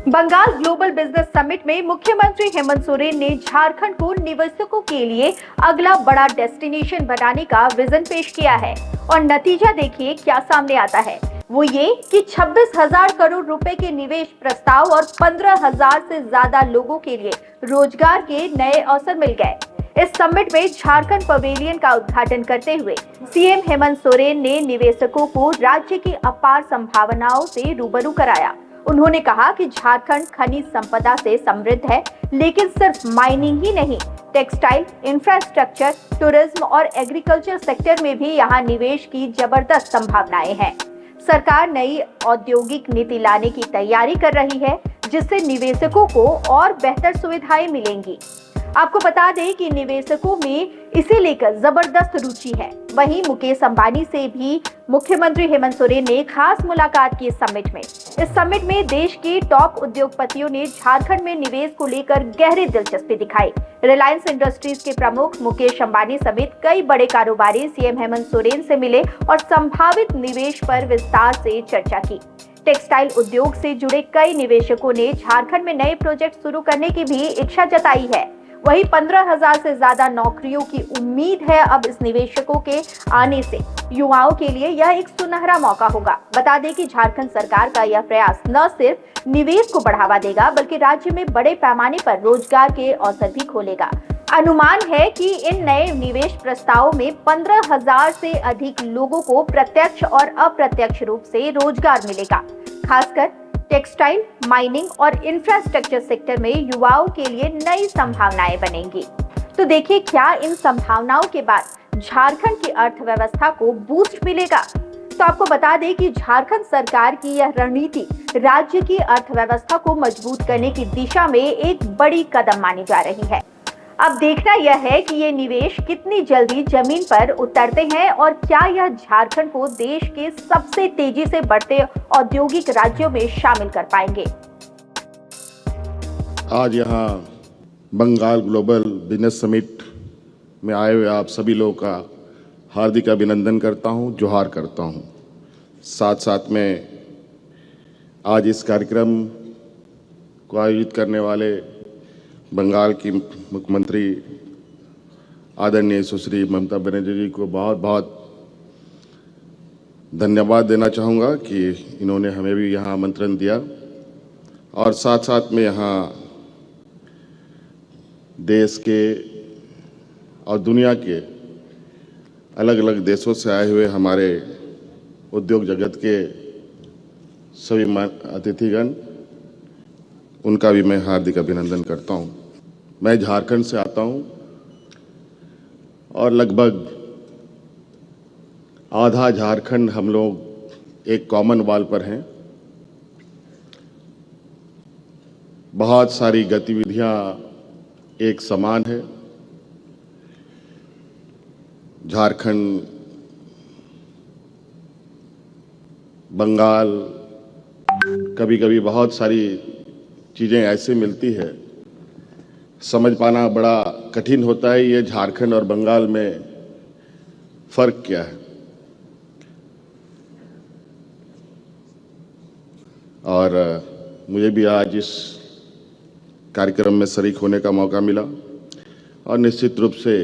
Bengal global business summit में मुख्यमंत्री हेमंत सोरेन ने झारखंड को निवेशकों के लिए अगला बड़ा डेस्टिनेशन बनाने का विजन पेश किया है और नतीजा देखिए क्या सामने आता है। वो ये कि 26,000 करोड़ रुपए के निवेश प्रस्ताव और 15,000 से ज्यादा लोगों के लिए रोजगार के नए अवसर मिल गए। इस समिट में झारखंड पवेलियन का उद्घाटन करते हुए सीएम हेमंत सोरेन ने निवेशकों को राज्य की अपार संभावनाओं से रूबरू कराया। उन्होंने कहा कि झारखंड खनिज संपदा से समृद्ध है, लेकिन सिर्फ माइनिंग ही नहीं, टेक्सटाइल, इंफ्रास्ट्रक्चर, टूरिज्म और एग्रीकल्चर सेक्टर में भी यहाँ निवेश की जबरदस्त संभावनाएं हैं। सरकार नई औद्योगिक नीति लाने की तैयारी कर रही है, जिससे निवेशकों को और बेहतर सुविधाएं मिलेंगी। आपको बता दें कि निवेशकों में इसे लेकर जबरदस्त रुचि है। वहीं मुकेश अंबानी से भी मुख्यमंत्री हेमंत सोरेन ने खास मुलाकात की। इस समिट में देश के टॉप उद्योगपतियों ने झारखंड में निवेश को लेकर गहरी दिलचस्पी दिखाई। रिलायंस इंडस्ट्रीज के प्रमुख मुकेश अंबानी समेत कई बड़े कारोबारी सीएम हेमंत सोरेन से मिले और संभावित निवेश पर विस्तार से चर्चा की। टेक्सटाइल उद्योग से जुड़े कई निवेशकों ने झारखंड में नए प्रोजेक्ट शुरू करने की भी इच्छा जताई है। वहीं 15,000 से ज्यादा नौकरियों की उम्मीद है। अब इस निवेशकों के आने से युवाओं के लिए यह एक सुनहरा मौका होगा। बता दें कि झारखंड सरकार का यह प्रयास न सिर्फ निवेश को बढ़ावा देगा, बल्कि राज्य में बड़े पैमाने पर रोजगार के अवसर भी खोलेगा। अनुमान है कि इन नए निवेश प्रस्तावों में 15,000 से अधिक लोगों को प्रत्यक्ष और अप्रत्यक्ष रूप से रोजगार मिलेगा। खासकर टेक्सटाइल, माइनिंग और इंफ्रास्ट्रक्चर सेक्टर में युवाओं के लिए नई संभावनाएं बनेंगी। तो देखिए क्या इन संभावनाओं के बाद झारखंड की अर्थव्यवस्था को बूस्ट मिलेगा। तो आपको बता दें कि झारखंड सरकार की यह रणनीति राज्य की अर्थव्यवस्था को मजबूत करने की दिशा में एक बड़ी कदम मानी जा रही है। अब देखना यह है कि ये निवेश कितनी जल्दी जमीन पर उतरते हैं और क्या यह झारखंड को देश के सबसे तेजी से बढ़ते औद्योगिक राज्यों में शामिल कर पाएंगे। आज यहाँ बंगाल ग्लोबल बिजनेस समिट में आए हुए आप सभी लोगों का हार्दिक अभिनंदन करता हूँ, जोहार करता हूँ। साथ साथ में आज इस कार्यक्रम को आयोजित करने वाले बंगाल की मुख्यमंत्री आदरणीय सुश्री ममता बनर्जी जी को बहुत बहुत धन्यवाद देना चाहूँगा कि इन्होंने हमें भी यहाँ आमंत्रण दिया और साथ साथ में यहाँ देश के और दुनिया के अलग अलग देशों से आए हुए हमारे उद्योग जगत के सभी अतिथिगण, उनका भी मैं हार्दिक अभिनंदन करता हूं। मैं झारखंड से आता हूं और लगभग आधा झारखंड हम लोग एक कॉमन वॉल पर हैं। बहुत सारी गतिविधियां एक समान है। झारखंड, बंगाल, कभी कभी बहुत सारी चीज़ें ऐसे मिलती है, समझ पाना बड़ा कठिन होता है ये झारखंड और बंगाल में फ़र्क क्या है। और मुझे भी आज इस कार्यक्रम में शरीक होने का मौका मिला और निश्चित रूप से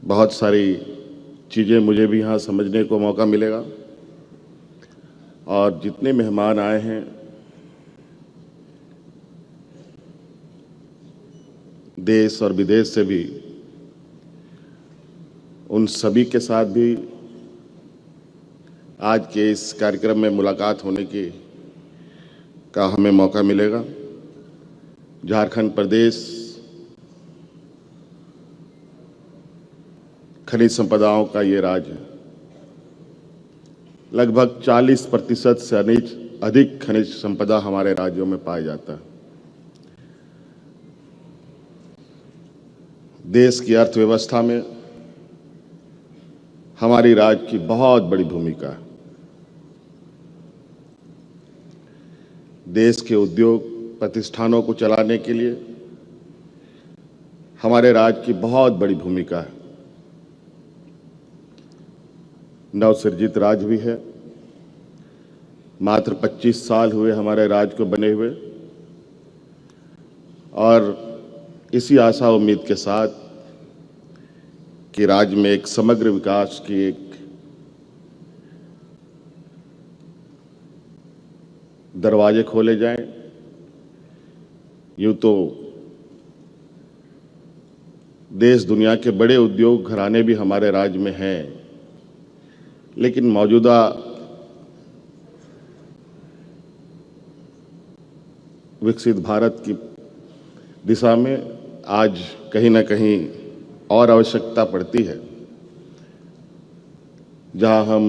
बहुत सारी चीज़ें मुझे भी यहाँ समझने को मौका मिलेगा। और जितने मेहमान आए हैं, देश और विदेश से भी, उन सभी के साथ भी आज के इस कार्यक्रम में मुलाकात होने का हमें मौका मिलेगा। झारखंड प्रदेश खनिज संपदाओं का ये राज्य है। लगभग 40% से अधिक खनिज संपदा हमारे राज्यों में पाया जाता है। देश की अर्थव्यवस्था में हमारी राज्य की बहुत बड़ी भूमिका है। देश के उद्योग प्रतिष्ठानों को चलाने के लिए हमारे राज्य की बहुत बड़ी भूमिका है। नवसृजित राज्य भी है मात्र 25 साल हुए हमारे राज्य को बने हुए, और इसी आशा उम्मीद के साथ कि राज्य में एक समग्र विकास की एक दरवाजे खोले जाएं। यूं तो देश दुनिया के बड़े उद्योग घराने भी हमारे राज्य में हैं, लेकिन मौजूदा विकसित भारत की दिशा में आज कहीं ना कहीं और आवश्यकता पड़ती है, जहां हम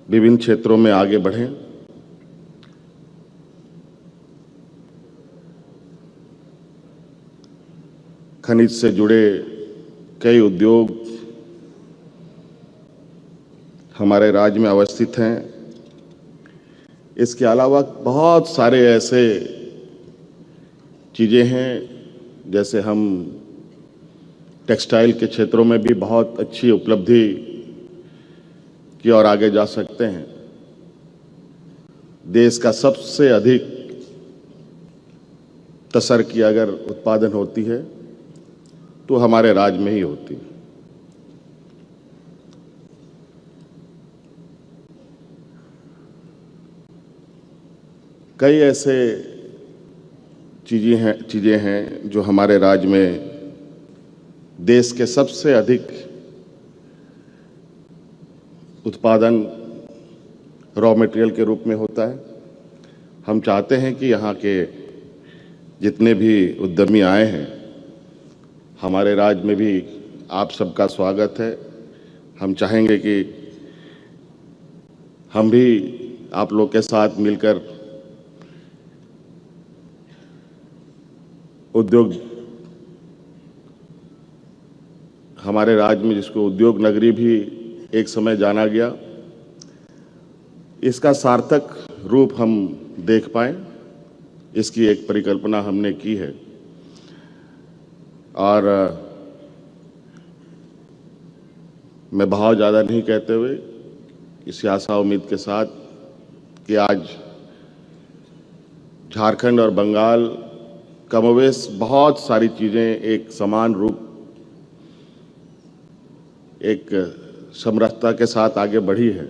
विभिन्न क्षेत्रों में आगे बढ़ें। खनिज से जुड़े कई उद्योग हमारे राज्य में अवस्थित हैं। इसके अलावा बहुत सारे ऐसे चीज़ें हैं, जैसे हम टेक्सटाइल के क्षेत्रों में भी बहुत अच्छी उपलब्धि की ओर आगे जा सकते हैं। देश का सबसे अधिक तसर की अगर उत्पादन होती है तो हमारे राज्य में ही होती है। कई ऐसे चीज़ें हैं जो हमारे राज्य में देश के सबसे अधिक उत्पादन रॉ मटेरियल के रूप में होता है। हम चाहते हैं कि यहाँ के जितने भी उद्यमी आए हैं, हमारे राज्य में भी आप सबका स्वागत है। हम चाहेंगे कि हम भी आप लोग के साथ मिलकर उद्योग, हमारे राज्य में जिसको उद्योग नगरी भी एक समय जाना गया, इसका सार्थक रूप हम देख पाएं, इसकी एक परिकल्पना हमने की है। और मैं बहुत ज़्यादा नहीं कहते हुए इसी आशा उम्मीद के साथ कि आज झारखंड और बंगाल कमोवेश बहुत सारी चीज़ें एक समान रूप, एक समरसता के साथ आगे बढ़ी है,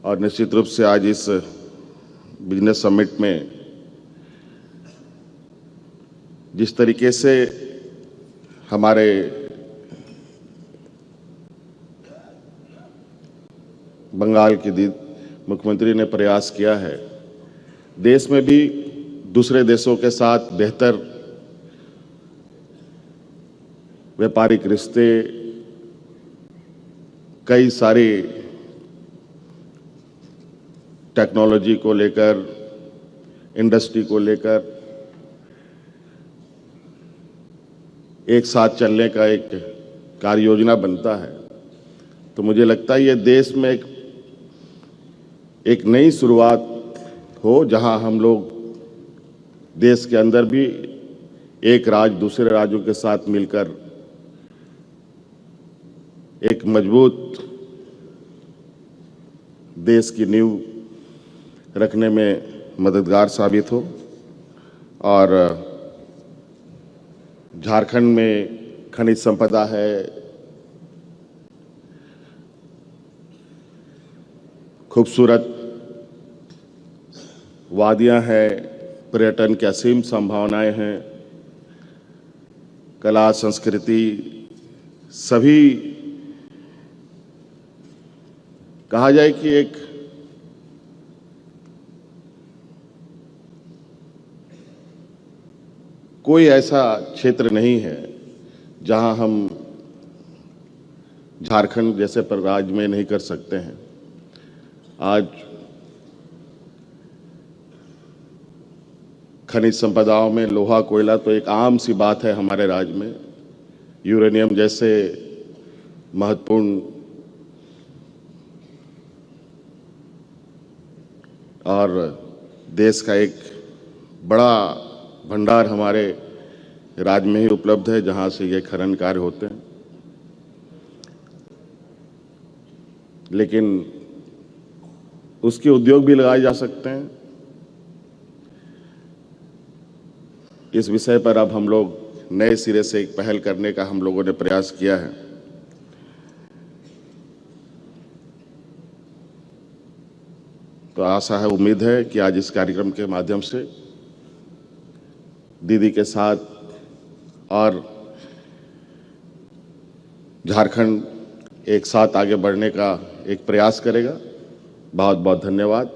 और निश्चित रूप से आज इस बिजनेस समिट में जिस तरीके से हमारे बंगाल की मुख्यमंत्री ने प्रयास किया है, देश में भी दूसरे देशों के साथ बेहतर व्यापारिक रिश्ते, कई सारी टेक्नोलॉजी को लेकर, इंडस्ट्री को लेकर एक साथ चलने का एक कार्य योजना बनता है। तो मुझे लगता है ये देश में एक नई शुरुआत हो, जहां हम लोग देश के अंदर भी एक राज्य दूसरे राज्यों के साथ मिलकर एक मजबूत देश की नींव रखने में मददगार साबित हो। और झारखंड में खनिज संपदा है, खूबसूरत वादियां हैं, पर्यटन की असीम संभावनाएं हैं, कला संस्कृति, सभी कहा जाए कि एक कोई ऐसा क्षेत्र नहीं है जहां हम झारखंड जैसे पर राज्य में नहीं कर सकते हैं। आज खनिज संपदाओं में लोहा, कोयला तो एक आम सी बात है हमारे राज्य में। यूरेनियम जैसे महत्वपूर्ण और देश का एक बड़ा भंडार हमारे राज्य में ही उपलब्ध है जहां से ये खनन कार्य होते हैं, लेकिन उसके उद्योग भी लगाए जा सकते हैं। इस विषय पर अब हम लोग नए सिरे से एक पहल करने का हम लोगों ने प्रयास किया है। तो आशा है, उम्मीद है कि आज इस कार्यक्रम के माध्यम से दीदी के साथ और झारखंड एक साथ आगे बढ़ने का एक प्रयास करेगा। बहुत बहुत धन्यवाद।